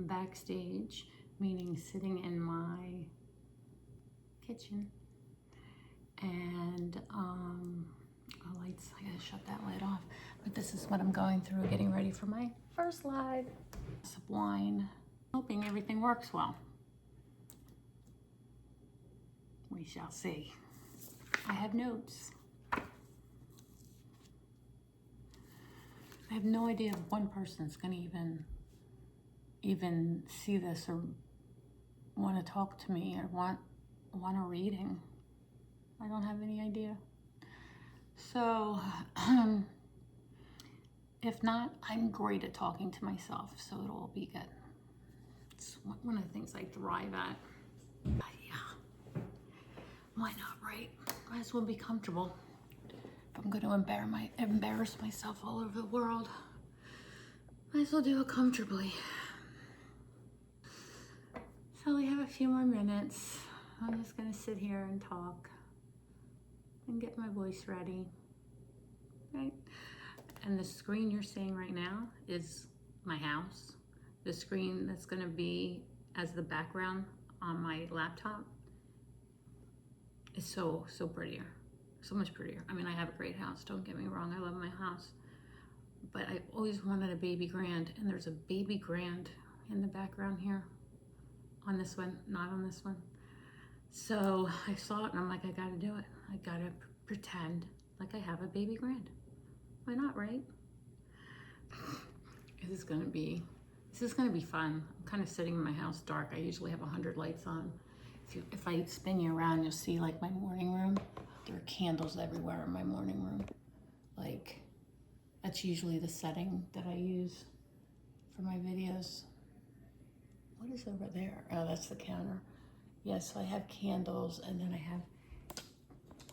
backstage, meaning sitting in my kitchen. And lights, I gotta shut that light off. But this is what I'm going through, getting ready for my first live. Some wine, hoping everything works well. We shall see. I have notes. I have no idea if one person's gonna even see this or want to talk to me or want a reading. I don't have any idea. So, if not, I'm great at talking to myself, so it'll all be good. It's one of the things I thrive at. Yeah, why not, right? Might as well be comfortable. If I'm going to embarrass myself all over the world, might as well do it comfortably. So we have a few more minutes. I'm just going to sit here and talk and get my voice ready, right? And the screen you're seeing right now is my house. The screen that's going to be as the background on my laptop is so prettier, so much prettier. I mean, I have a great house, don't get me wrong, I love my house, but I always wanted a baby grand, and there's a baby grand in the background here on this one, not on this one. So I saw it and I'm like, I gotta do it. I gotta pretend like I have a baby grand. Why not, right? This is gonna be fun. I'm kind of sitting in my house dark. I usually have 100 lights on. If I spin you around, you'll see like my morning room. There are candles everywhere in my morning room. Like, that's usually the setting that I use for my videos. What is over there? Oh, that's the counter. Yeah, so I have candles, and then I have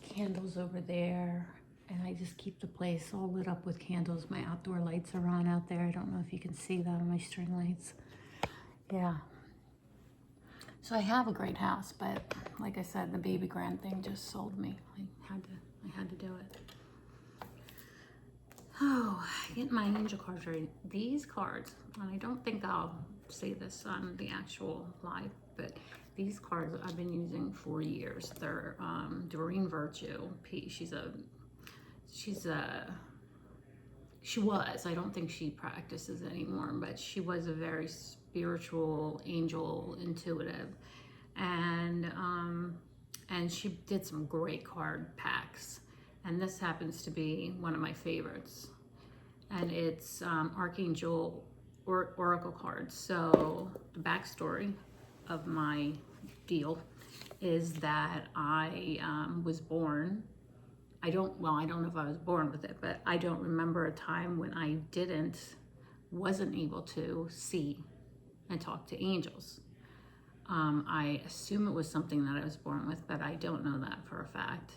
candles over there, and I just keep the place all lit up with candles. My outdoor lights are on out there. I don't know if you can see them, my string lights. Yeah. So I have a great house, but like I said, the baby grand thing just sold me. I had to do it. Oh, get my angel cards ready. These cards, and I don't think I'll say this on the actual live, but these cards I've been using for years. They're Doreen Virtue. She was, I don't think she practices anymore, but she was a very spiritual angel, intuitive, and she did some great card packs. And this happens to be one of my favorites. And it's Archangel Oracle cards. So the backstory of my deal is that I was born. I don't know if I was born with it, but I don't remember a time when I wasn't able to see and talk to angels. I assume it was something that I was born with, but I don't know that for a fact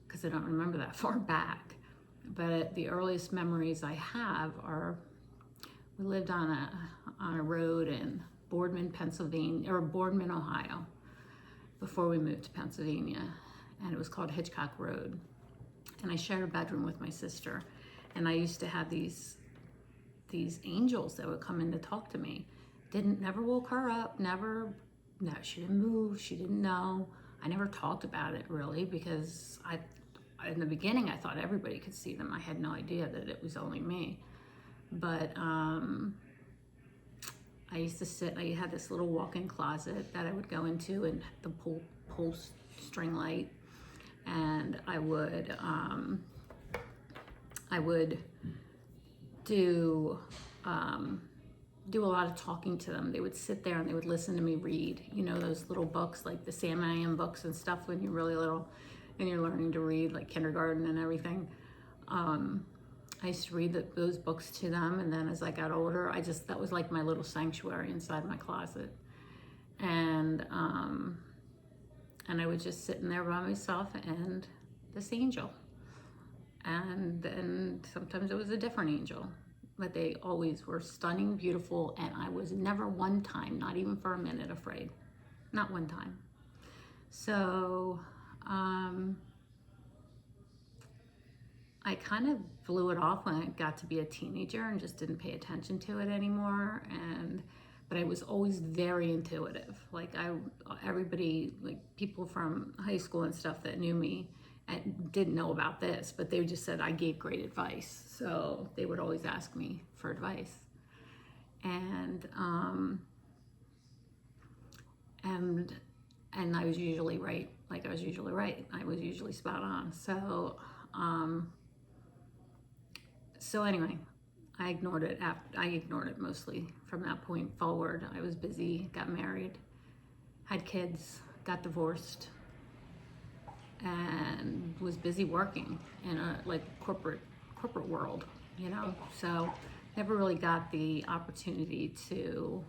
because I don't remember that far back. But the earliest memories I have are, we lived on a road in Boardman, Pennsylvania, or Boardman, Ohio, before we moved to Pennsylvania, and it was called Hitchcock Road. And I shared a bedroom with my sister, and I used to have these angels that would come in to talk to me. Never woke her up, no, she didn't move, she didn't know. I never talked about it really, because in the beginning I thought everybody could see them. I had no idea that it was only me. But I used to sit, I had this little walk-in closet that I would go into, and the pull string light, and I would do a lot of talking to them. They would sit there and they would listen to me read, you know, those little books, like the Sam I Am books and stuff when you're really little and you're learning to read, like kindergarten and everything. I used to read those books to them, and then as I got older, that was like my little sanctuary inside my closet. And I would just sit in there by myself and this angel. And then sometimes it was a different angel, but they always were stunning, beautiful, and I was never one time, not even for a minute, afraid. Not one time. So I kind of blew it off when I got to be a teenager and just didn't pay attention to it anymore. but I was always very intuitive. Like everybody, like people from high school and stuff that knew me and didn't know about this, but they just said I gave great advice. So they would always ask me for advice. And and I was usually right. Like I was usually right. I was usually spot on. So anyway, I ignored it. I ignored it mostly from that point forward. I was busy, got married, had kids, got divorced, and was busy working in a like corporate world, you know. So never really got the opportunity to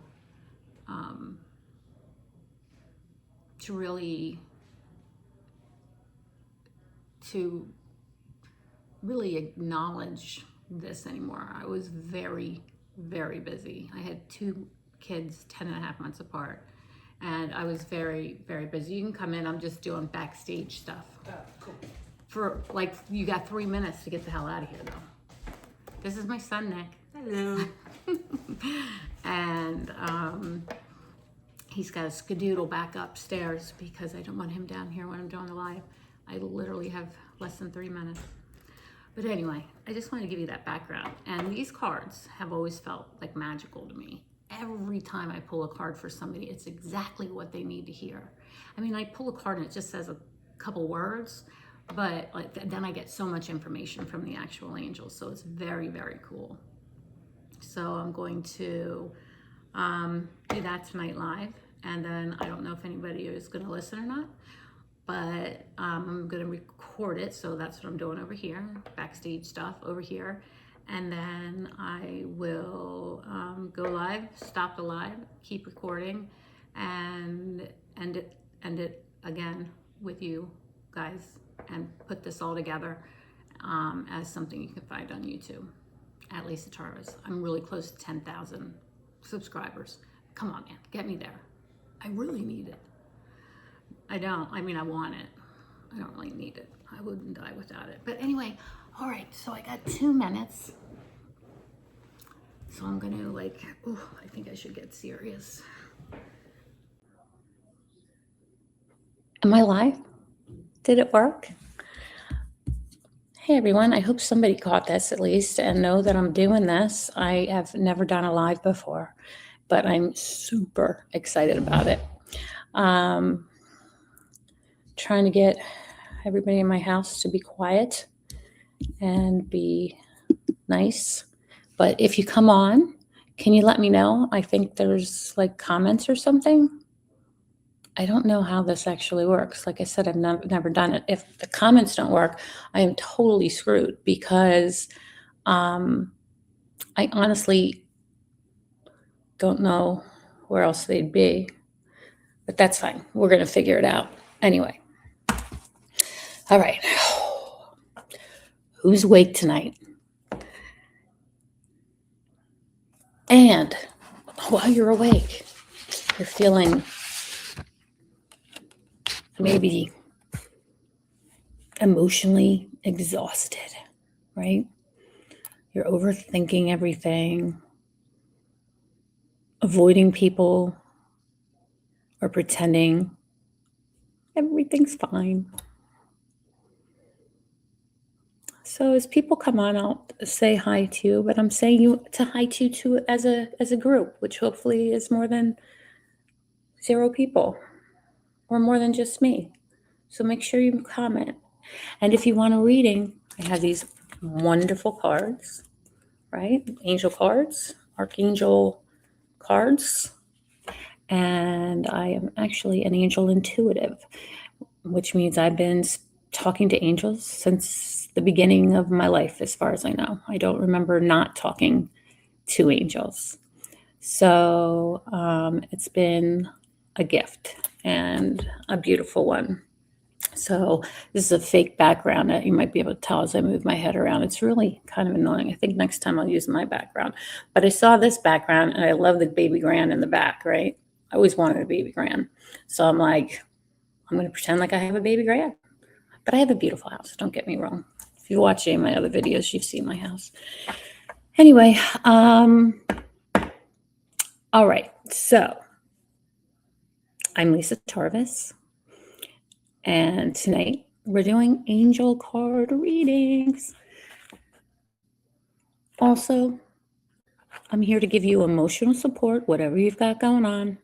really acknowledge this anymore. I was very, very busy. I had 2 kids 10.5 months apart, and I was very, very busy. You can come in, I'm just doing backstage stuff. Oh, cool. For like, you got 3 minutes to get the hell out of here though. This is my son, Nick. Hello. And he's got a skadoodle back upstairs because I don't want him down here when I'm doing the live. I literally have less than 3 minutes. But anyway, I just wanted to give you that background. And these cards have always felt like magical to me. Every time I pull a card for somebody, it's exactly what they need to hear. I mean, I pull a card and it just says a couple words, but like then I get so much information from the actual angels. So it's very, very cool. So I'm going to do that tonight live. And then I don't know if anybody is going to listen or not, but I'm going to record it. So that's what I'm doing over here, backstage stuff over here. And then I will go live, stop the live, keep recording, and end it again with you guys, and put this all together as something you can find on YouTube at Lisa Tarves. I'm really close to 10,000 subscribers. Come on, man, get me there. I really need it. I want it. I don't really need it. I wouldn't die without it. But anyway, all right, so I got 2 minutes. So I'm gonna I think I should get serious. Am I live? Did it work? Hey everyone, I hope somebody caught this at least and know that I'm doing this. I have never done a live before, but I'm super excited about it. Trying to get everybody in my house to be quiet and be nice. But if you come on, can you let me know? I think there's like comments or something. I don't know how this actually works. Like I said, I've never done it. If the comments don't work, I am totally screwed because I honestly don't know where else they'd be. But that's fine. We're going to figure it out. Anyway. All right. Who's awake tonight? And while you're awake, you're feeling maybe emotionally exhausted, right? You're overthinking everything, avoiding people, or pretending everything's fine. So as people come on, I'll say hi to you, but I'm saying you to hi to too as a group, which hopefully is more than 0 people or more than just me. So make sure you comment. And if you want a reading, I have these wonderful cards, right? Angel cards, archangel cards. And I am actually an angel intuitive, which means I've been talking to angels since the beginning of my life, as far as I know. I don't remember not talking to angels. So it's been a gift and a beautiful one. So this is a fake background that you might be able to tell as I move my head around. It's really kind of annoying. I think next time I'll use my background. But I saw this background and I love the baby grand in the back, right? I always wanted a baby grand. So I'm like, I'm going to pretend like I have a baby grand. But I have a beautiful house. Don't get me wrong. If you watch any of my other videos, you've seen my house. Anyway, all right. So, I'm Lisa Tarves, and tonight we're doing angel card readings. Also, I'm here to give you emotional support, whatever you've got going on.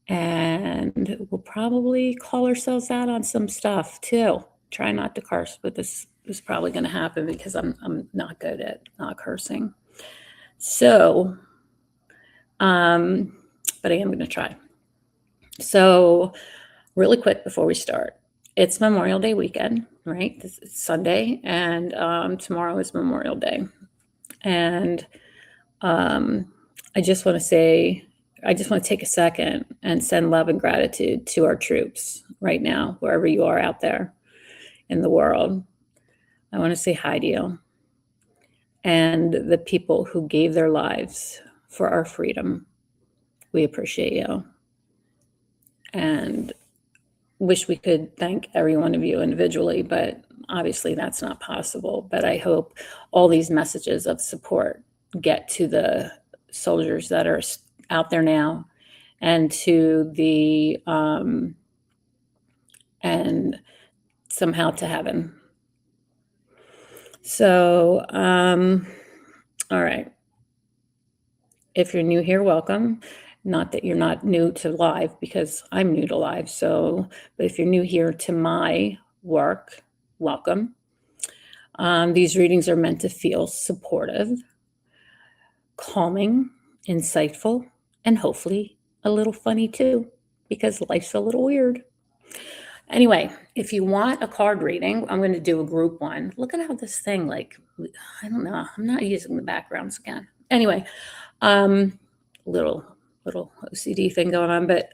And we'll probably call ourselves out on some stuff too. Try not to curse, but this is probably going to happen because I'm not good at not cursing. So, but I am going to try. So, really quick before we start, it's Memorial Day weekend, right? It's Sunday, and tomorrow is Memorial Day. And I just want to take a second and send love and gratitude to our troops right now, wherever you are out there in the world. I want to say hi to you and the people who gave their lives for our freedom. We appreciate you and wish we could thank every one of you individually, but obviously that's not possible. But I hope all these messages of support get to the soldiers that are out there now and to the and somehow to heaven. So all right, if you're new here, welcome. Not that you're not new to live, because I'm new to live. So, but if you're new here to my work, welcome. These readings are meant to feel supportive, calming, insightful, and hopefully a little funny too, because life's a little weird. Anyway, if you want a card reading, I'm going to do a group one. Look at how this thing, like, I don't know, I'm not using the backgrounds again. Anyway, little OCD thing going on, but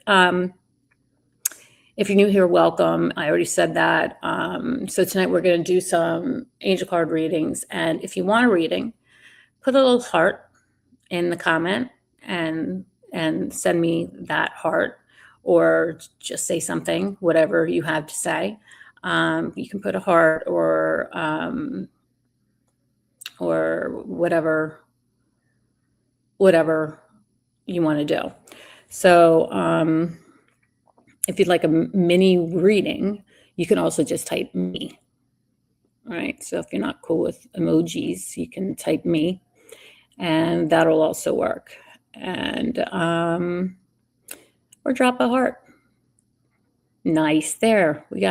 if you're new here, welcome. I already said that. So tonight we're going to do some angel card readings, and if you want a reading, put a little heart in the comment and send me that heart, or just say something, whatever you have to say. You can put a heart or whatever you want to do. So if you'd like a mini reading, you can also just type me. All right. So if you're not cool with emojis, you can type me, and that'll also work. And or drop a heart. Nice. There. We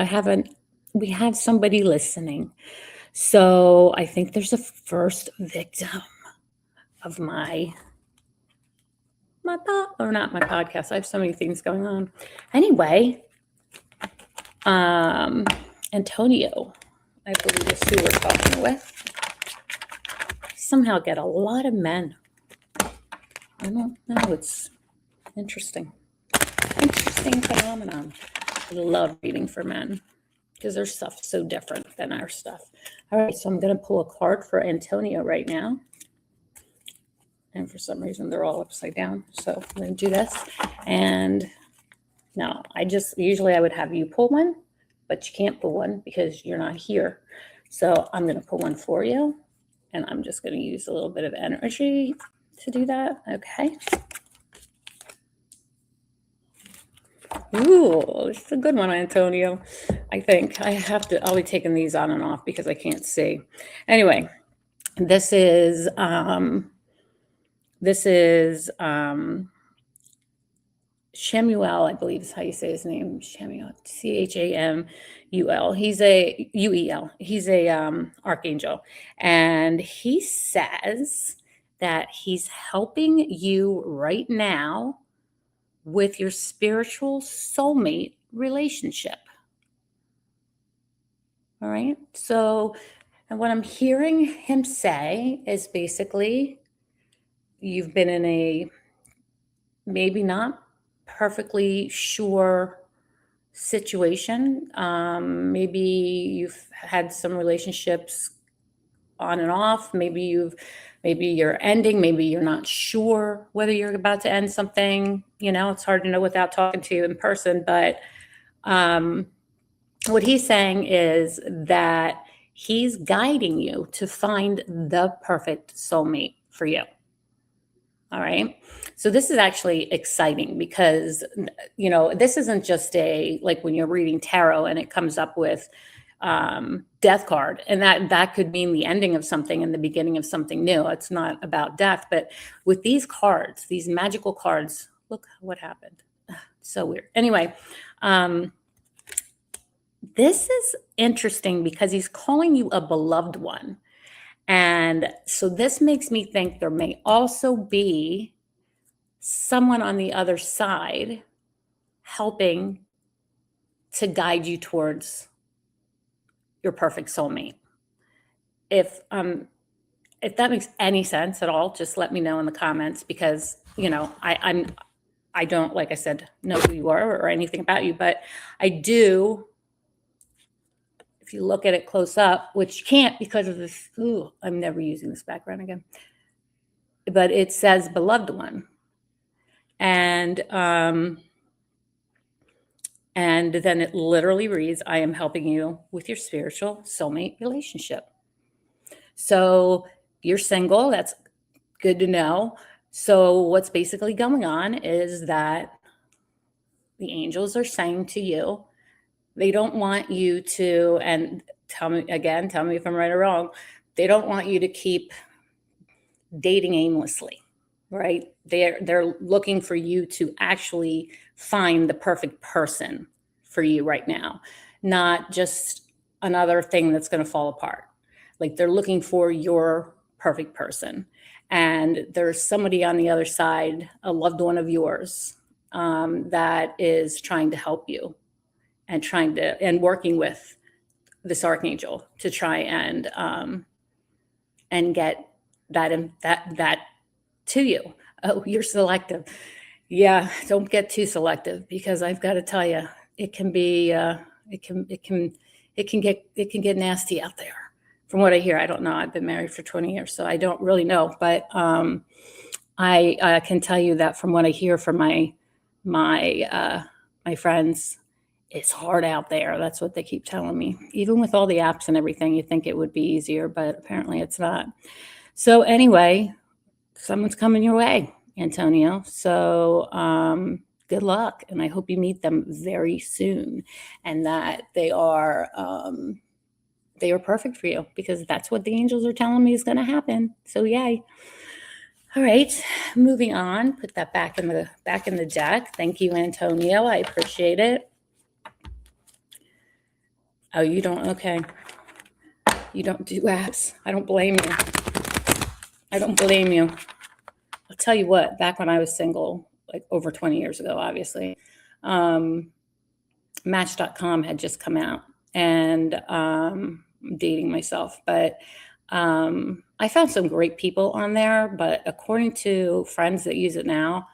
have somebody listening. So I think there's a first victim of my podcast. I have so many things going on. Anyway, Antonio, I believe is who we're talking with. I somehow get a lot of men. I don't know. It's interesting. Interesting phenomenon. I love reading for men because their stuff's so different than our stuff. All right, so I'm going to pull a card for Antonio right now. And for some reason, they're all upside down. So I'm going to do this. And now, usually I would have you pull one, but you can't pull one because you're not here. So I'm going to pull one for you. And I'm just going to use a little bit of energy to do that. Okay. Ooh, this is a good one, Antonio. I think I'll be taking these on and off because I can't see. Anyway, this is Shemuel, I believe is how you say his name. Shemuel, Chamul. He's a UEL. He's a archangel, and he says that he's helping you right now with your spiritual soulmate relationship. All right. So, and what I'm hearing him say is basically you've been in a maybe not perfectly sure situation. Maybe you've had some relationships on and off. Maybe you're ending. Maybe you're not sure whether you're about to end something. It's hard to know without talking to you in person. But what he's saying is that he's guiding you to find the perfect soulmate for you. All right. So this is actually exciting because, this isn't just like when you're reading tarot and it comes up with death card, and that could mean the ending of something and the beginning of something new. It's not about death, but with these cards, these magical cards, look what happened. So weird. Anyway, this is interesting because he's calling you a beloved one. And so this makes me think there may also be someone on the other side helping to guide you towards your perfect soulmate. If that makes any sense at all, just let me know in the comments, because I don't, like I said, know who you are or anything about you, but I do. If you look at it close up, which you can't because of this, I'm never using this background again, but it says beloved one. And then it literally reads, I am helping you with your spiritual soulmate relationship. So you're single, that's good to know. So what's basically going on is that the angels are saying to you, they don't want you to, and tell me if I'm right or wrong, they don't want you to keep dating aimlessly, right? They're looking for you to actually find the perfect person for you right now, not just another thing that's going to fall apart. Like, they're looking for your perfect person. And there's somebody on the other side, a loved one of yours, that is trying to help you and working with this archangel to try and get that to you. Oh, you're selective. Yeah, don't get too selective, because I've got to tell you, it can be it can get nasty out there. From what I hear, I don't know. I've been married for 20 years, so I don't really know. But I can tell you that from what I hear from my friends, it's hard out there. That's what they keep telling me. Even with all the apps and everything, you think it would be easier, but apparently it's not. So anyway, someone's coming your way, Antonio. So good luck, and I hope you meet them very soon, and that they are perfect for you, because that's what the angels are telling me is going to happen. So yay. All right, moving on. Put that back in the deck. Thank you, Antonio. I appreciate it. Oh, you don't? Okay. You don't do apps. I don't blame you. I'll tell you what, back when I was single, like over 20 years ago, obviously, Match.com had just come out, and I'm dating myself, but I found some great people on there, but according to friends that use it now,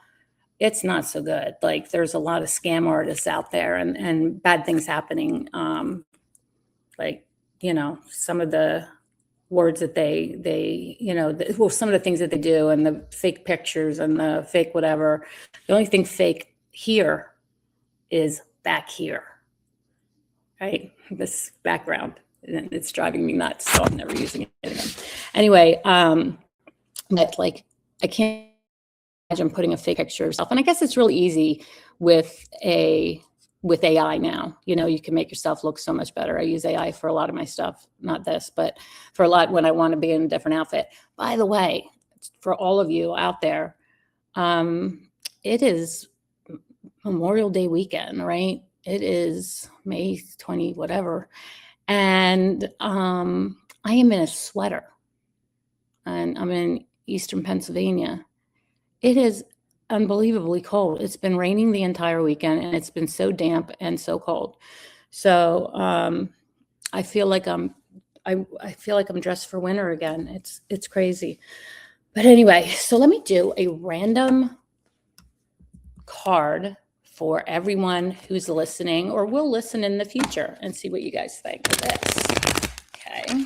it's not so good. Like, there's a lot of scam artists out there, and bad things happening. Like, some of the words that some of the things that they do, and the fake pictures and the fake whatever. The only thing fake here is back here, right? This background, and it's driving me nuts, so I'm never using it again. Anyway, but like, I can't imagine putting a fake picture of yourself. And I guess it's really easy with AI now. You can make yourself look so much better. I use AI for a lot of my stuff, not this, but for a lot when I want to be in a different outfit. By the way, for all of you out there, it is Memorial Day weekend, right? It is May 20, whatever. And I am in a sweater, and I'm in Eastern Pennsylvania. It is unbelievably cold. It's been raining the entire weekend, and it's been so damp and so cold. So I feel like I'm dressed for winter again. It's crazy. But anyway, so let me do a random card for everyone who's listening or will listen in the future, and see what you guys think of this. Okay.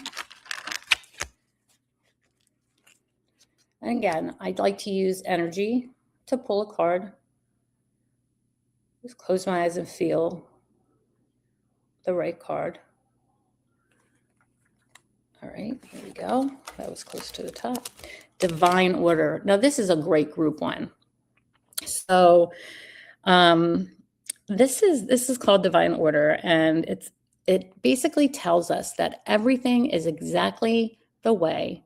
And again, I'd like to use energy to pull a card. Just close my eyes and feel the right card. All right, here we go. That was close to the top. divine order. Now, this is a great group one. So this is called divine order, and it basically tells us that everything is exactly the way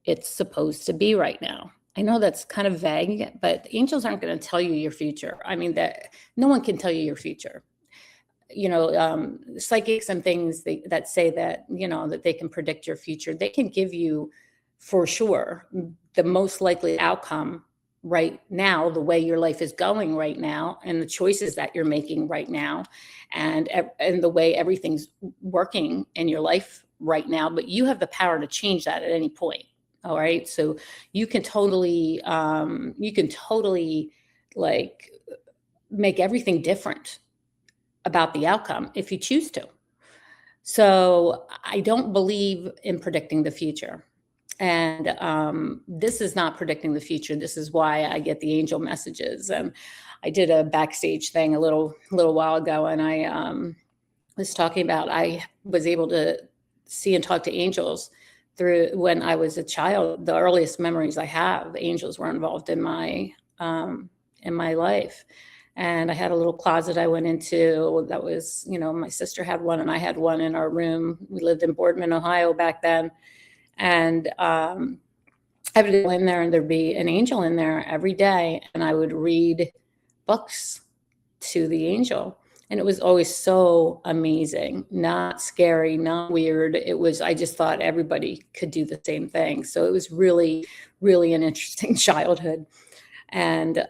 it's supposed to be right now. I know that's kind of vague, but angels aren't going to tell you your future. I mean, that no one can tell you your future. Psychics and things that say that, that they can predict your future. They can give you for sure the most likely outcome right now, the way your life is going right now, and the choices that you're making right now, and the way everything's working in your life right now. But you have the power to change that at any point. All right. So you can totally like make everything different about the outcome if you choose to. So I don't believe in predicting the future. And this is not predicting the future. This is why I get the angel messages. And I did a backstage thing a little while ago, and I was talking about I was able to see and talk to angels through when I was a child. The earliest memories I have, angels were involved in my life. And I had a little closet I went into that was, my sister had one and I had one in our room. We lived in Boardman, Ohio back then. And I would go in there and there'd be an angel in there every day. And I would read books to the angel. And it was always so amazing, not scary, not weird. I just thought everybody could do the same thing. So it was really, really an interesting childhood. And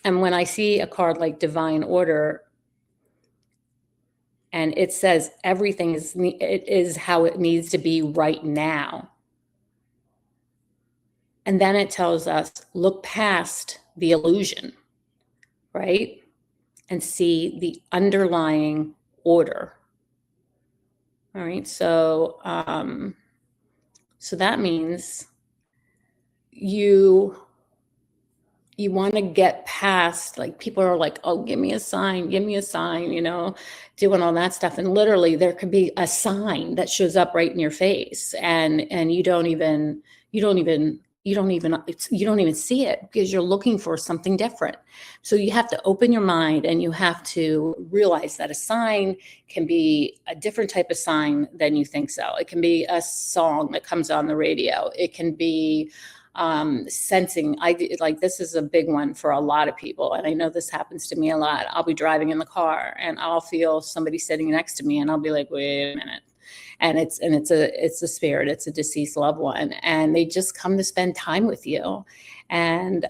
when I see a card like Divine Order, and it says everything is how it needs to be right now. And then it tells us, look past the illusion, right? And see the underlying order. All right. So that means you want to get past, like, people are like, oh, give me a sign, doing all that stuff. And literally there could be a sign that shows up right in your face, and you don't even see it because you're looking for something different. So you have to open your mind, and you have to realize that a sign can be a different type of sign than you think so. It can be a song that comes on the radio. It can be sensing. This is a big one for a lot of people. And I know this happens to me a lot. I'll be driving in the car and I'll feel somebody sitting next to me, and I'll be like, wait a minute. And it's a spirit, it's a deceased loved one, and they just come to spend time with you. And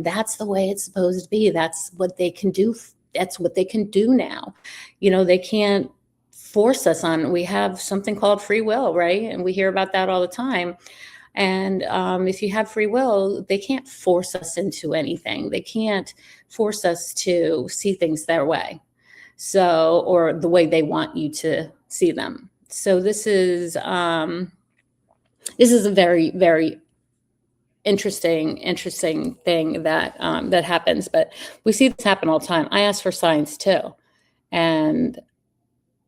that's the way it's supposed to be. That's what they can do. That's what they can do now. They can't force us on. We have something called free will, right? And we hear about that all the time. And if you have free will, they can't force us into anything. They can't force us to see things their way. So, or the way they want you to see them. So this is a very, very interesting thing that happens. But we see this happen all the time. I ask for signs too, and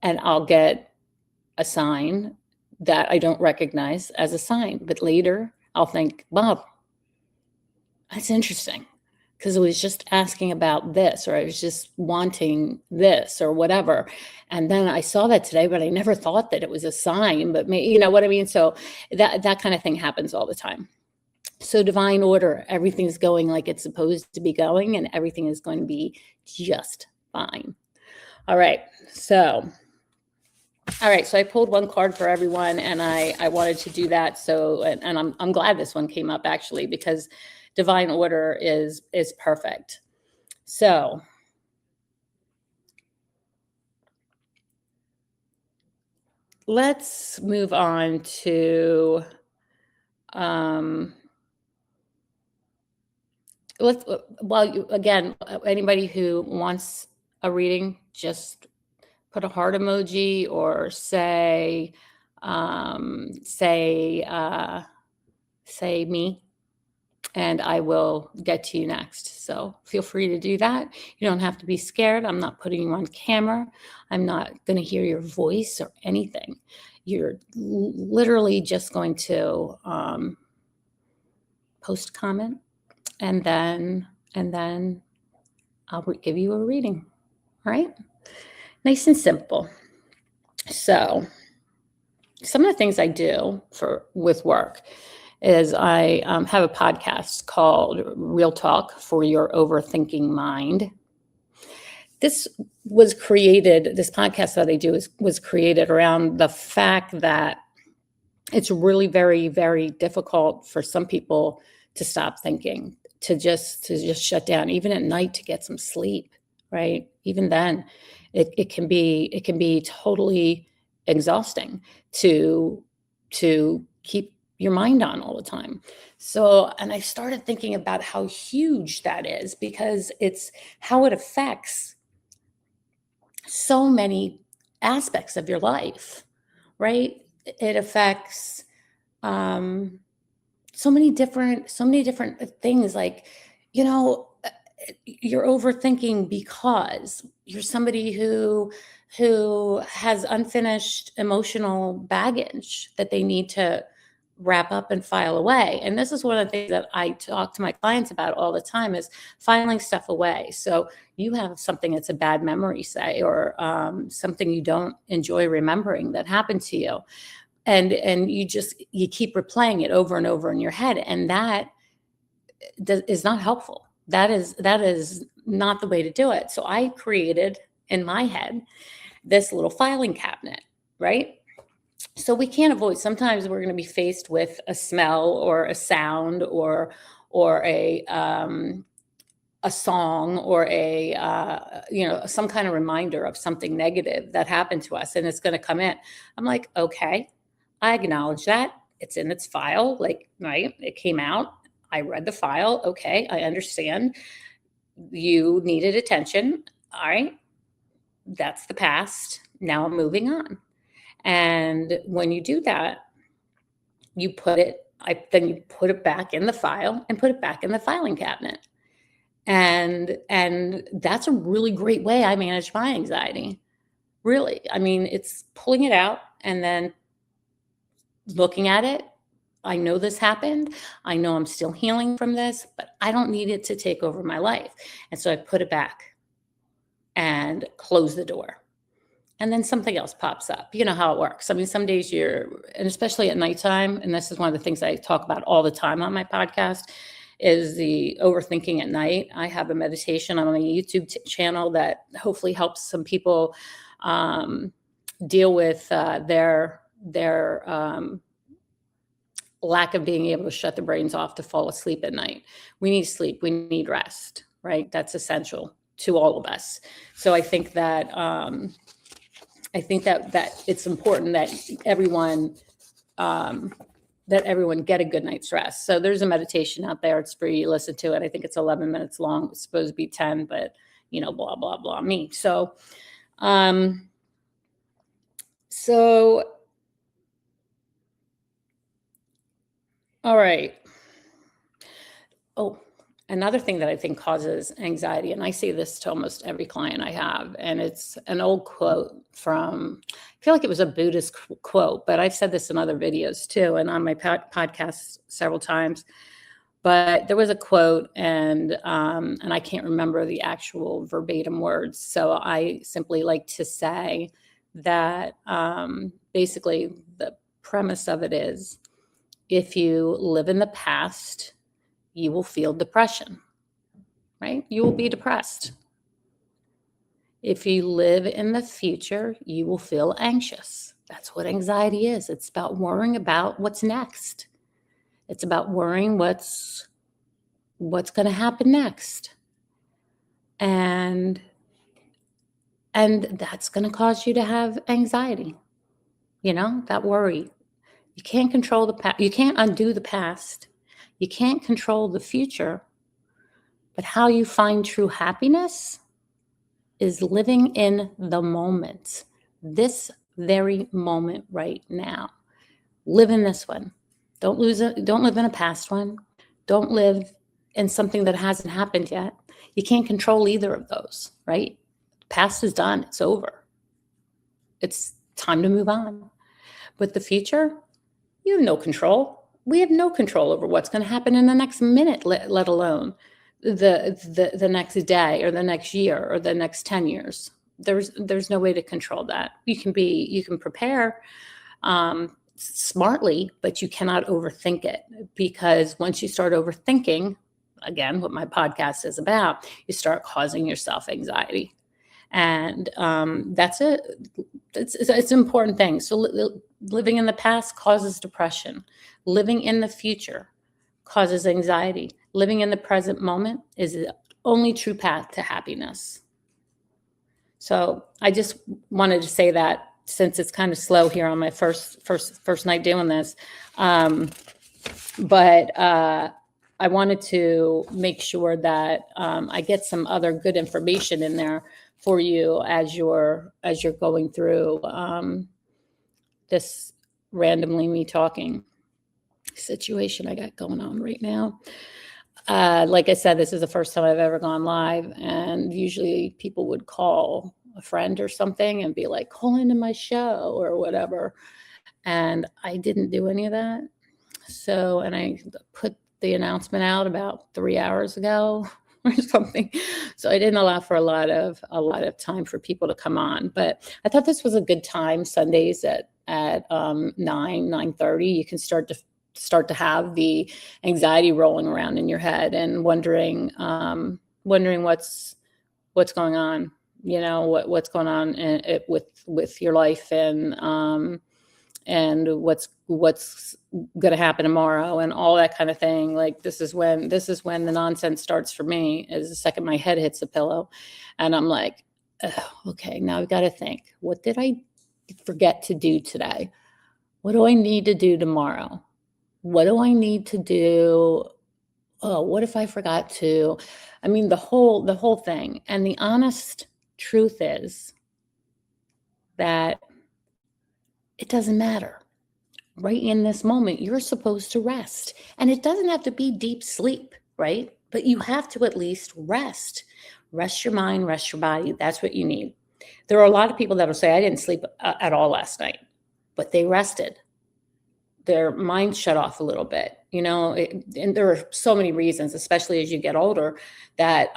I'll get a sign that I don't recognize as a sign, but later I'll think, wow, that's interesting, because I was just asking about this, or I was just wanting this, or whatever. And then I saw that today, but I never thought that it was a sign, but you know what I mean? So that kind of thing happens all the time. So divine order, everything's going like it's supposed to be going, and everything is going to be just fine. All right. So I pulled one card for everyone, and I wanted to do that. So, and I'm glad this one came up, actually, because divine order is perfect. So let's move on to anybody who wants a reading, just put a heart emoji, or say me, and I will get to you next. So feel free to do that. You don't have to be scared. I'm not putting you on camera. I'm not going to hear your voice or anything. You're literally just going to post comment, and then I'll give you a reading. All right? Nice and simple. So, some of the things I do with work is I have a podcast called Real Talk for Your Overthinking Mind. This podcast that I do was created around the fact that it's really very, very difficult for some people to stop thinking, to just shut down, even at night, to get some sleep, right? Even then, it can be totally exhausting to keep your mind on all the time. So, and I started thinking about how huge that is, because it's how it affects so many aspects of your life, right? It affects so many different things. Like, you're overthinking because you're somebody who has unfinished emotional baggage that they need to wrap up and file away. And this is one of the things that I talk to my clients about all the time, is filing stuff away. So you have something that's a bad memory, say, or something you don't enjoy remembering that happened to you, and you keep replaying it over and over in your head, and that is not helpful. That is not the way to do it. So I created in my head this little filing cabinet, right? So we can't avoid, sometimes we're going to be faced with a smell or a sound or a song or some kind of reminder of something negative that happened to us, and it's going to come in. I'm like, okay, I acknowledge that. It's in its file. Like, right, it came out. I read the file. Okay, I understand. You needed attention. All right, that's the past. Now I'm moving on. And when you do that, you put it back in the file and put it back in the filing cabinet. And that's a really great way I manage my anxiety. Really. I mean, it's pulling it out and then looking at it. I know this happened. I know I'm still healing from this, but I don't need it to take over my life. And so I put it back and close the door. And then something else pops up. You know how it works. I mean, some days and especially at nighttime, and this is one of the things I talk about all the time on my podcast, is the overthinking at night. I have a meditation on my YouTube channel that hopefully helps some people deal with their lack of being able to shut the brains off to fall asleep at night. We need sleep. We need rest, right? That's essential to all of us. So I think that that it's important that everyone get a good night's rest. So there's a meditation out there. It's free. You listen to it. I think it's 11 minutes long. It's supposed to be 10, but blah, blah, blah, me. So, all right. Oh, another thing that I think causes anxiety, and I say this to almost every client I have, and it's an old quote from, I feel like it was a Buddhist quote, but I've said this in other videos too, and on my podcast several times. But there was a quote, and I can't remember the actual verbatim words. So I simply like to say that basically the premise of it is, if you live in the past, you will feel depression, right? You will be depressed. If you live in the future, you will feel anxious. That's what anxiety is. It's about worrying about what's next. It's about worrying what's going to happen next. And that's going to cause you to have anxiety, that worry. You can't control the past. You can't undo the past. You can't control the future. But how you find true happiness is living in the moment, this very moment right now. Live in this one. Don't live in a past one. Don't live in something that hasn't happened yet. You can't control either of those, right? Past is done. It's over. It's time to move on. But the future, you have no control. we have no control over what's going to happen in the next minute, let alone the next day or the next year or the next 10 years. There's no way to control that. You can prepare smartly, but you cannot overthink it, because once you start overthinking, again, what my podcast is about, you start causing yourself anxiety. And that's it. It's an important thing. So living in the past causes depression. Living in the future causes anxiety. Living in the present moment is the only true path to happiness. So I just wanted to say that, since it's kind of slow here on my first night doing this. But I wanted to make sure that I get some other good information in there for you as you're going through this randomly me talking situation I got going on right now. Like I said, this is the first time I've ever gone live, and usually people would call a friend or something and be like, call into my show or whatever. And I didn't do any of that. So, and I put the announcement out about 3 hours ago or something. So I didn't allow for a lot of time for people to come on. But I thought this was a good time, Sundays at 9:30. You can start to have the anxiety rolling around in your head and wondering what's going on, what's going on with your life, and what's going to happen tomorrow and all that kind of thing. Like, this is when the nonsense starts for me, is the second my head hits the pillow, and I'm like, okay, now I've got to think, what did I forget to do today? What do I need to do tomorrow? What do I need to do? Oh, what if I forgot to? I mean, the whole thing. And the honest truth is that it doesn't matter. Right in this moment, you're supposed to rest. And it doesn't have to be deep sleep, right? But you have to at least rest. Rest your mind, rest your body. That's what you need. There are a lot of people that will say, I didn't sleep at all last night, but they rested. Their mind shut off a little bit, and there are so many reasons, especially as you get older, that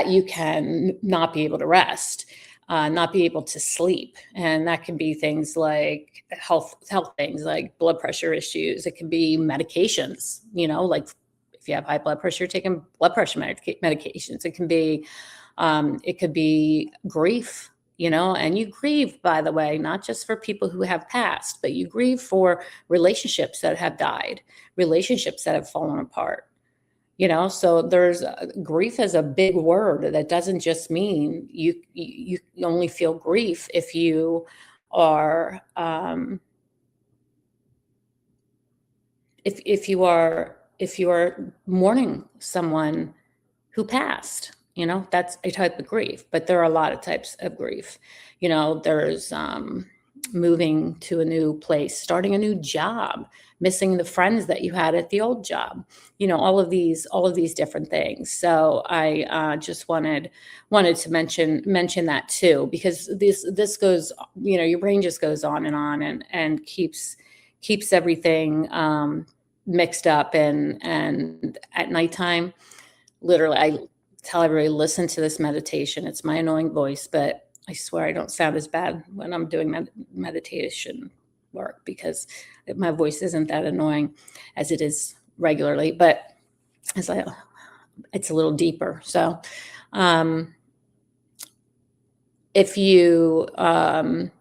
you can not be able to rest, not be able to sleep. And that can be things like health things like blood pressure issues. It can be medications, like if you have high blood pressure, you're taking blood pressure medications. It could be grief. And you grieve, by the way, not just for people who have passed, but you grieve for relationships that have died, relationships that have fallen apart. So there's grief is a big word that doesn't just mean you only feel grief if you are if you are mourning someone who passed. That's a type of grief, but there are a lot of types of grief. There's moving to a new place, starting a new job, missing the friends that you had at the old job, all of these different things. So I just wanted to mention that too, because this goes, your brain just goes on and keeps everything mixed up. And at nighttime, literally, I tell everybody, listen to this meditation. It's my annoying voice, but I swear I don't sound as bad when I'm doing meditation work, because my voice isn't that annoying as it is regularly, but it's a little deeper. So if you, but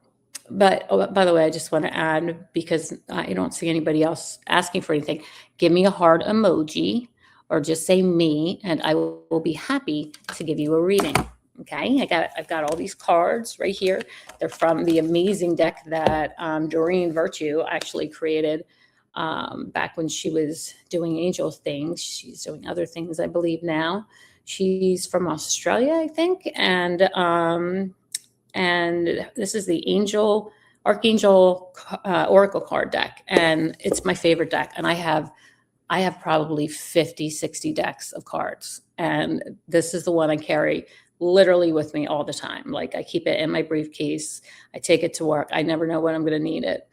by the way, I just want to add, because I don't see anybody else asking for anything, give me a heart emoji or just say me, and I will be happy to give you a reading. Okay, I've got all these cards right here. They're from the amazing deck that Doreen Virtue actually created back when she was doing angel things. She's doing other things, I believe, now. She's from Australia, I think, and this is the Archangel Oracle card deck, and it's my favorite deck. And I have probably 50, 60 decks of cards, and this is the one I carry literally with me all the time. Like, I keep it in my briefcase. I take it to work. I never know when I'm going to need it.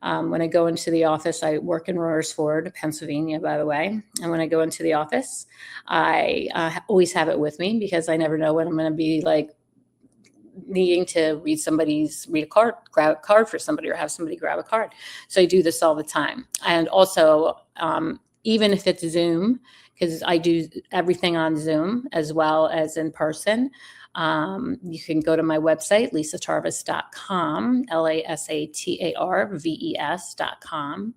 When I go into the office, I work in Royersford, Pennsylvania, by the way. And when I go into the office, I always have it with me because I never know when I'm going to be like needing to read a card, grab a card for somebody, or have somebody grab a card. So I do this all the time. And also, even if it's Zoom, because I do everything on Zoom as well as in person. You can go to my website, lisatarves.com, LASATARVES.com,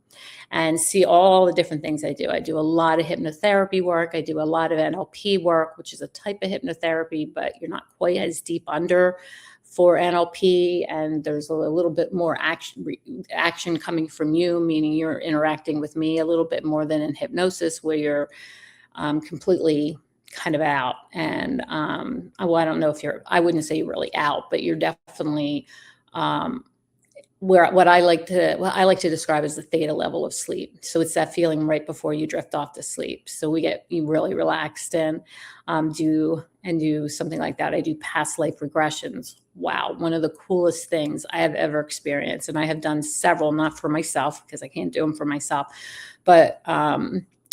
and see all the different things I do. I do a lot of hypnotherapy work. I do a lot of NLP work, which is a type of hypnotherapy, but you're not quite as deep under for NLP, and there's a little bit more action coming from you, meaning you're interacting with me a little bit more than in hypnosis, where you're completely kind of out. And well, I don't know if I wouldn't say you're really out, but you're definitely what I like to describe as the theta level of sleep. So it's that feeling right before you drift off to sleep. So we get you really relaxed and do something like that. I do past life regressions. Wow, one of the coolest things I have ever experienced, and I have done several, not for myself because I can't do them for myself, but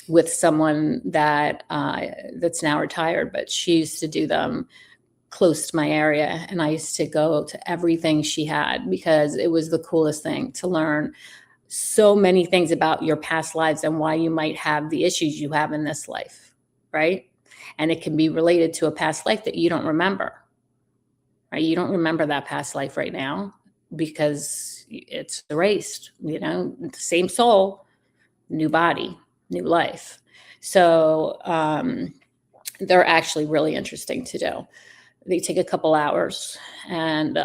with someone that that's now retired, but she used to do them close to my area, and I used to go to everything she had because it was the coolest thing to learn so many things about your past lives and why you might have the issues you have in this life, right? And it can be related to a past life that you don't remember, right? You don't remember that past life right now because it's erased, same soul, new body, new life. So they're actually really interesting to do. They take a couple hours, and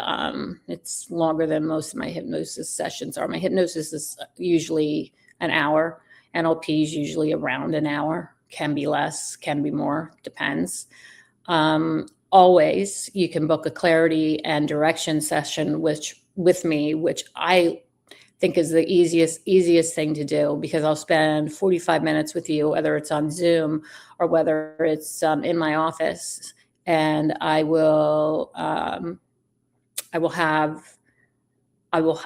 it's longer than most of my hypnosis sessions are. My hypnosis is usually an hour. NLP is usually around an hour, can be less, can be more, depends. Always, you can book a clarity and direction session with me, which I think is the easiest thing to do, because I'll spend 45 minutes with you, whether it's on Zoom or whether it's in my office. And I will have you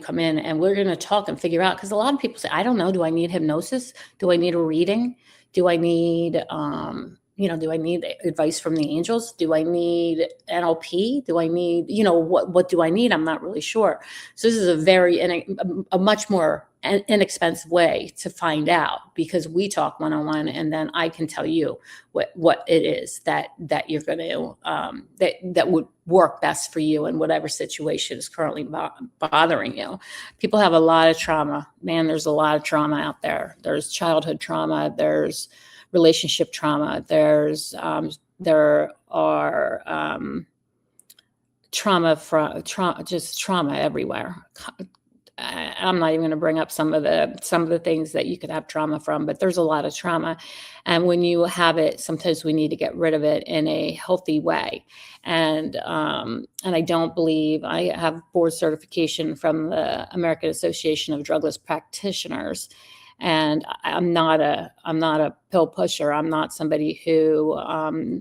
come in, and we're going to talk and figure out, because a lot of people say, I don't know, do I need hypnosis? Do I need a reading? Do I need, do I need advice from the angels? Do I need NLP? Do I need, what do I need? I'm not really sure. So this is a much more inexpensive way to find out, because we talk one-on-one, and then I can tell you what it is that you're going to, that would work best for you in whatever situation is currently bothering you. People have a lot of trauma. Man, there's a lot of trauma out there. There's childhood trauma. There's relationship trauma. There are trauma everywhere. I'm not even going to bring up some of the things that you could have trauma from, but there's a lot of trauma. And when you have it, sometimes we need to get rid of it in a healthy way. And I don't believe I have board certification from the American Association of Drugless Practitioners. And I'm not a pill pusher. I'm not somebody who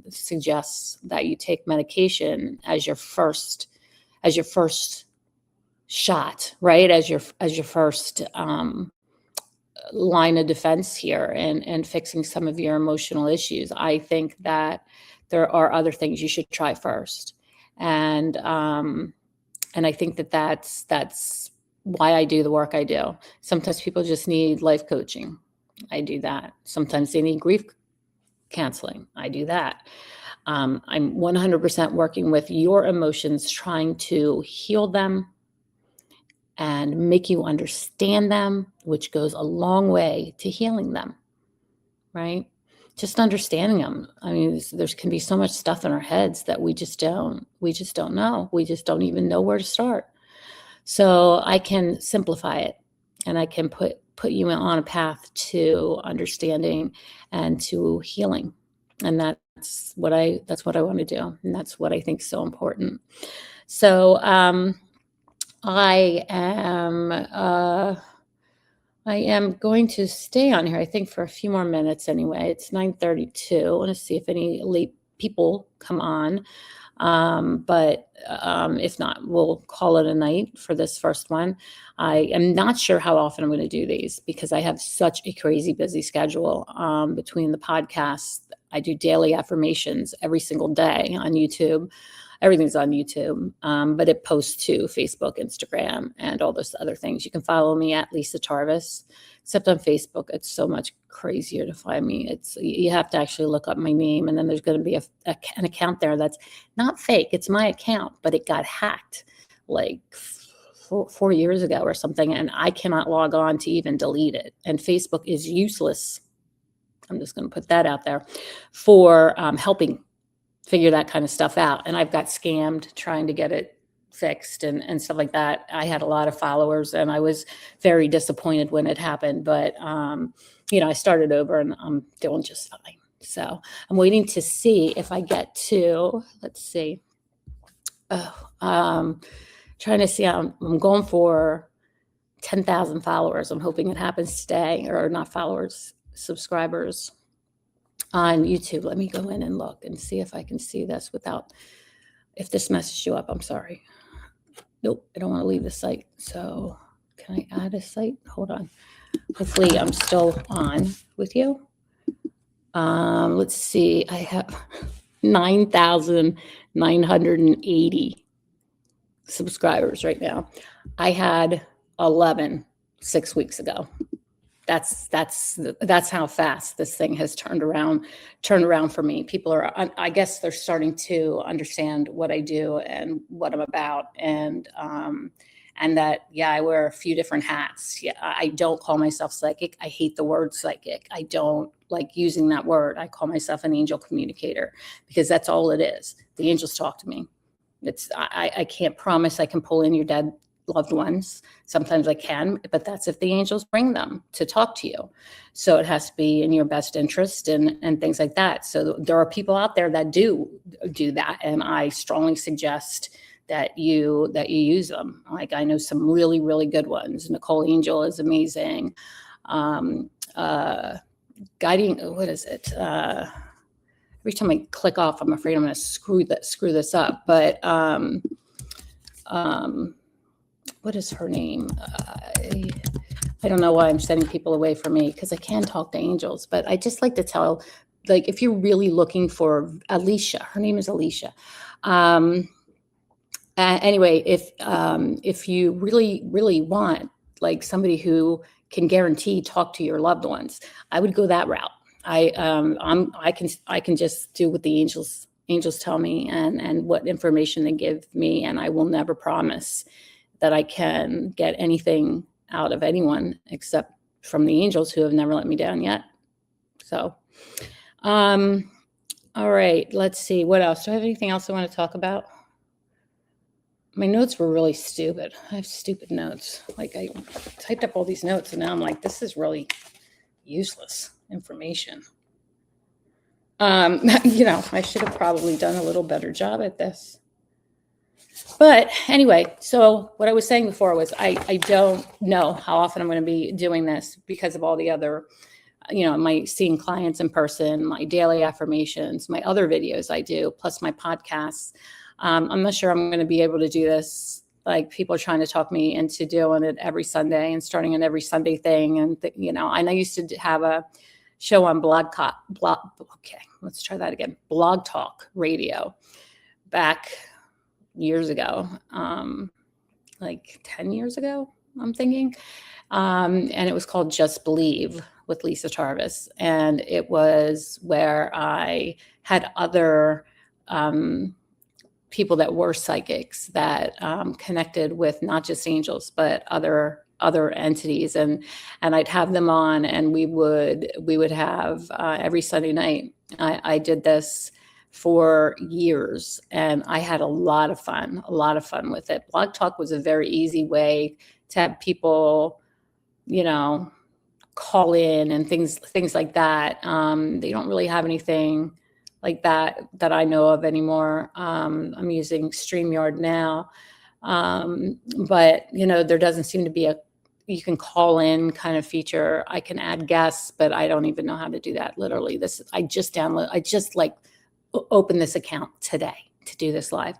suggests that you take medication as your first shot, right? As your first line of defense here, and fixing some of your emotional issues. I think that there are other things you should try first, and I think that that's why I do the work I do. Sometimes people just need life coaching. I do that. Sometimes they need grief counseling. I do that. I'm 100% working with your emotions, trying to heal them and make you understand them, which goes a long way to healing them, right? Just understanding them. I mean, there can be so much stuff in our heads that we just don't know. We just don't even know where to start. So I can simplify it, and I can put you on a path to understanding and to healing. And that's what I want to do. And that's what I think is so important. So, I am going to stay on here, I think, for a few more minutes anyway. It's 9:32. I want to see if any late people come on. But if not, we'll call it a night for this first one. I am not sure how often I'm going to do these because I have such a crazy busy schedule between the podcasts. I do daily affirmations every single day on YouTube. Everything's on YouTube, but it posts to Facebook, Instagram, and all those other things. You can follow me at Lisa Tarves, except on Facebook, it's so much crazier to find me. You have to actually look up my name, and then there's going to be an account there that's not fake. It's my account, but it got hacked like 4 years ago or something, and I cannot log on to even delete it. And Facebook is useless. I'm just going to put that out there for helping figure that kind of stuff out. And I've got scammed trying to get it fixed and stuff like that. I had a lot of followers and I was very disappointed when it happened, but I started over and I'm doing just fine. So I'm waiting to see if I get to, let's see. Trying to see, I'm going for 10,000 followers. I'm hoping it happens today, or not followers, subscribers on YouTube. Let me go in and look and see if I can see this if this messes you up, I'm sorry. Nope, I don't want to leave the site. So can I add a site? Hold on. Hopefully I'm still on with you. Let's see. I have 9,980 subscribers right now. I had 11 6 weeks ago. That's how fast this thing has turned around for me. People are, I guess they're starting to understand what I do and what I'm about. And that, I wear a few different hats. Yeah. I don't call myself psychic. I hate the word psychic. I don't like using that word. I call myself an angel communicator because that's all it is. The angels talk to me. I can't promise I can pull in your dead loved ones. Sometimes I can, but that's if the angels bring them to talk to you. So it has to be in your best interest and things like that. So there are people out there that do that. And I strongly suggest that you use them. Like I know some really, really good ones. Nicole Angel is amazing. Guiding, what is it? Every time I click off, I'm afraid I'm going to screw this up. But what is her name? I don't know why I'm sending people away from me because I can talk to angels, but I just like to tell, like, if you're really looking for Alicia, her name is Alicia. Anyway, if you really, really want like somebody who can guarantee talk to your loved ones, I would go that route. I can just do what the angels tell me and what information they give me, and I will never promise that I can get anything out of anyone except from the angels who have never let me down yet. So, all right, let's see. What else? Do I have anything else I want to talk about? My notes were really stupid. I have stupid notes. Like I typed up all these notes and now I'm like, this is really useless information. I should have probably done a little better job at this. But anyway, so what I was saying before was I don't know how often I'm going to be doing this because of all the other, my seeing clients in person, my daily affirmations, my other videos I do, plus my podcasts. I'm not sure I'm going to be able to do this. Like people are trying to talk me into doing it every Sunday and starting an every Sunday thing. And, I used to have a show on Blog Talk Radio back years ago, like 10 years ago, I'm thinking. And it was called Just Believe with Lisa Tarves. And it was where I had other people that were psychics that connected with not just angels, but other entities. And I'd have them on and we would have every Sunday night. I did this for years and I had a lot of fun with it. Blog Talk was a very easy way to have people, call in and things like that. They don't really have anything like that I know of anymore. I'm using StreamYard now. But there doesn't seem to be you can call in kind of feature. I can add guests, but I don't even know how to do that. Literally I just opened this account today. to do this live.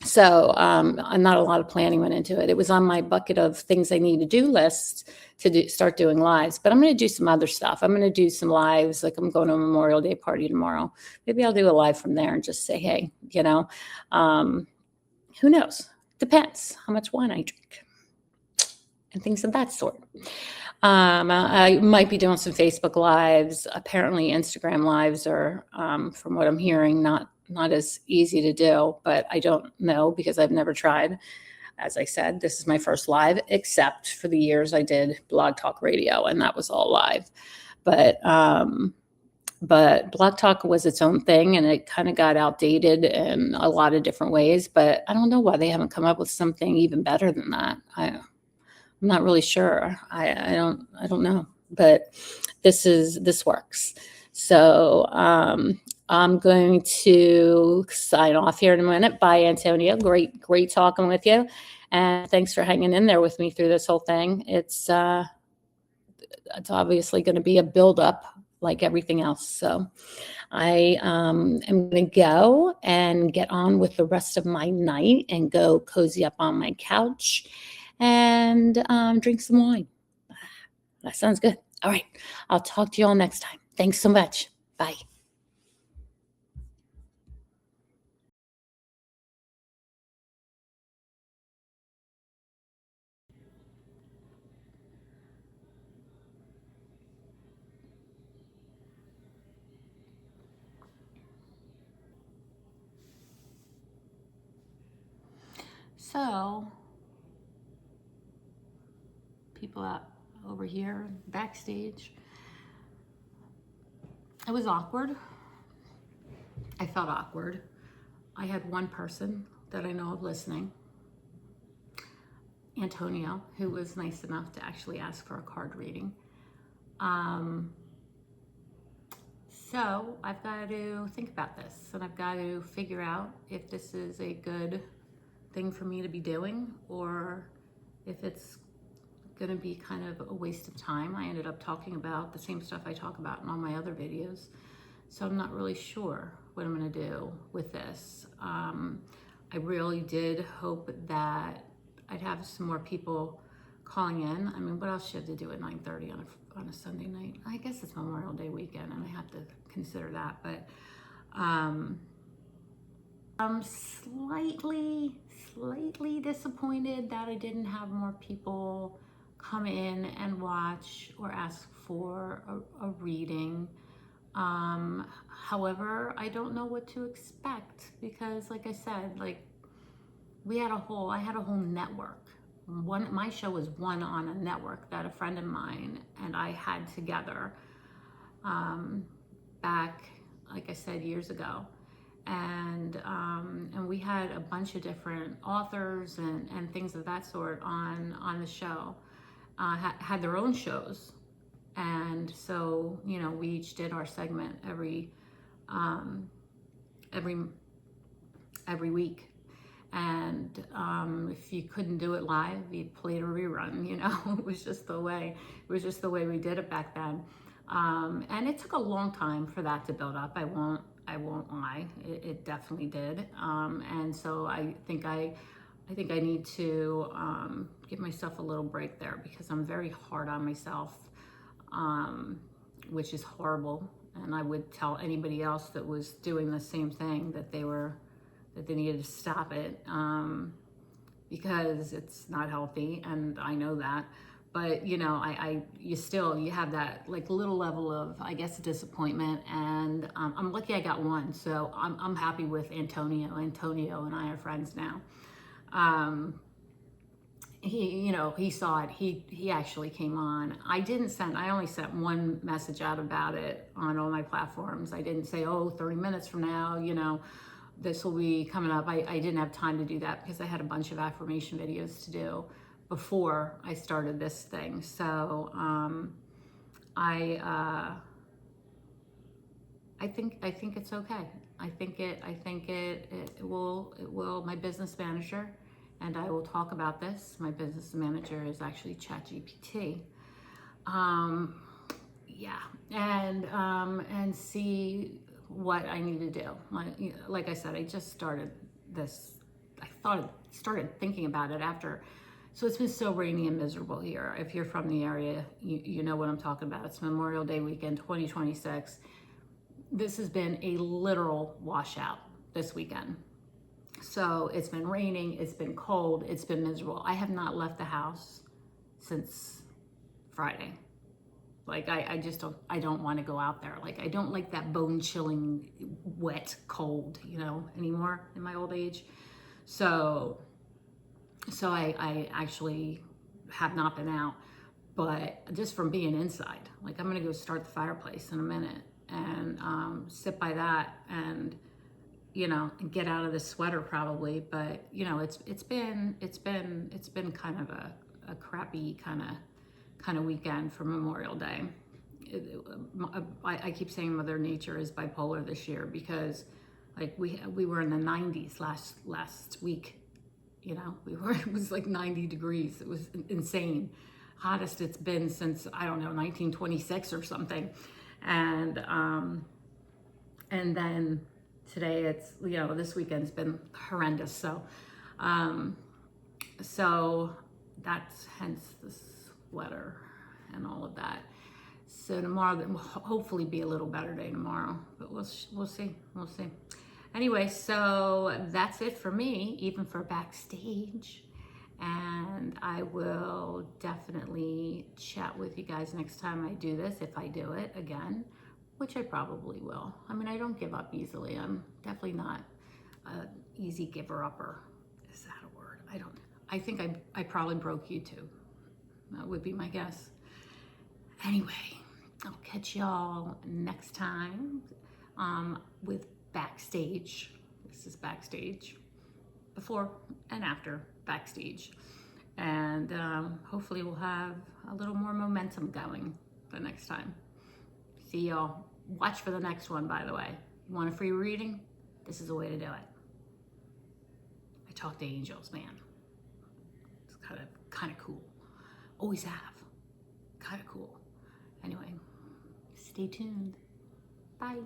So not a lot of planning went into it. It was on my bucket of things I need to do list to start doing lives. But I'm going to do some other stuff. I'm going to do some lives. Like I'm going to a Memorial Day party tomorrow. Maybe I'll do a live from there and just say, hey, who knows? Depends how much wine I drink and things of that sort. I might be doing some Facebook lives. Apparently Instagram lives are, from what I'm hearing, not as easy to do, but I don't know because I've never tried. As I said, this is my first live, except for the years I did Blog Talk Radio, and that was all live. But Blog Talk was its own thing, and it kind of got outdated in a lot of different ways. But I don't know why they haven't come up with something even better than that. I'm not really sure. I don't know, but this works. So I'm going to sign off here in a minute. Bye, Antonio. Great talking with you, and thanks for hanging in there with me through this whole thing. It's obviously going to be a buildup like everything else. So I am going to go and get on with the rest of my night and go cozy up on my couch and drink some wine. That sounds good. All right. I'll talk to you all next time. Thanks so much. Bye. So, people out over here backstage. It was awkward. I felt awkward. I had one person that I know of listening, Antonio, who was nice enough to actually ask for a card reading. So I've got to think about this, and I've got to figure out if this is a good thing for me to be doing, or if it's going to be kind of a waste of time. I ended up talking about the same stuff I talk about in all my other videos, so I'm not really sure what I'm going to do with this. I really did hope that I'd have some more people calling in. I mean, what else should I do at 9:30 on a Sunday night? I guess it's Memorial Day weekend, and I have to consider that. But I'm slightly disappointed that I didn't have more people come in and watch or ask for a reading. However, I don't know what to expect because, like I said, like I had a whole network. My show was one on a network that a friend of mine and I had together back, like I said, years ago. And we had a bunch of different authors and things of that sort on the show, had their own shows. And so, we each did our segment every week. And if you couldn't do it live, you played a rerun. It was just the way we did it back then. And it took a long time for that to build up. I won't lie. It definitely did. And so I think I need to give myself a little break there because I'm very hard on myself, which is horrible. And I would tell anybody else that was doing the same thing that they needed to stop it, because it's not healthy, and I know that. But you have that like little level of, I guess, disappointment, and I'm lucky I got one, so I'm happy with Antonio. Antonio and I are friends now. He saw it. He actually came on. I only sent one message out about it on all my platforms. I didn't say, 30 minutes from now, this will be coming up. I didn't have time to do that because I had a bunch of affirmation videos to do before I started this thing. So I think it's okay. I think it will. My business manager and I will talk about this. My business manager is actually ChatGPT. Yeah, and see what I need to do. Like I said, I just started this. Started thinking about it after. So it's been so rainy and miserable here. If you're from the area, you know what I'm talking about. It's Memorial Day weekend 2026. This has been a literal washout this weekend. So it's been raining, it's been cold, it's been miserable. I have not left the house since Friday. Like I just don't want to go out there. Like I don't like that bone chilling, wet, cold, anymore in my old age. So I actually have not been out, but just from being inside, like I'm gonna go start the fireplace in a minute and sit by that and get out of the sweater probably. But it's been kind of a crappy kind of weekend for Memorial Day. I keep saying Mother Nature is bipolar this year because like we were in the 90s last week. It was like 90 degrees. It was insane. Hottest it's been since, I don't know, 1926 or something. And then today it's, this weekend's been horrendous. So that's hence the sweater and all of that. So tomorrow will hopefully be a little better day tomorrow, but we'll see. Anyway, so that's it for me, even for backstage. And I will definitely chat with you guys next time I do this, if I do it again, which I probably will. I mean, I don't give up easily. I'm definitely not an easy giver-upper. Is that a word? I think I probably broke YouTube. That would be my guess. Anyway, I'll catch y'all next time with backstage. This is backstage, before and after backstage. And hopefully we'll have a little more momentum going the next time. See y'all. Watch for the next one, by the way. You want a free reading? This is the way to do it. I talk to angels, man. It's kind of cool. Always have. Kind of cool. Anyway, stay tuned. Bye.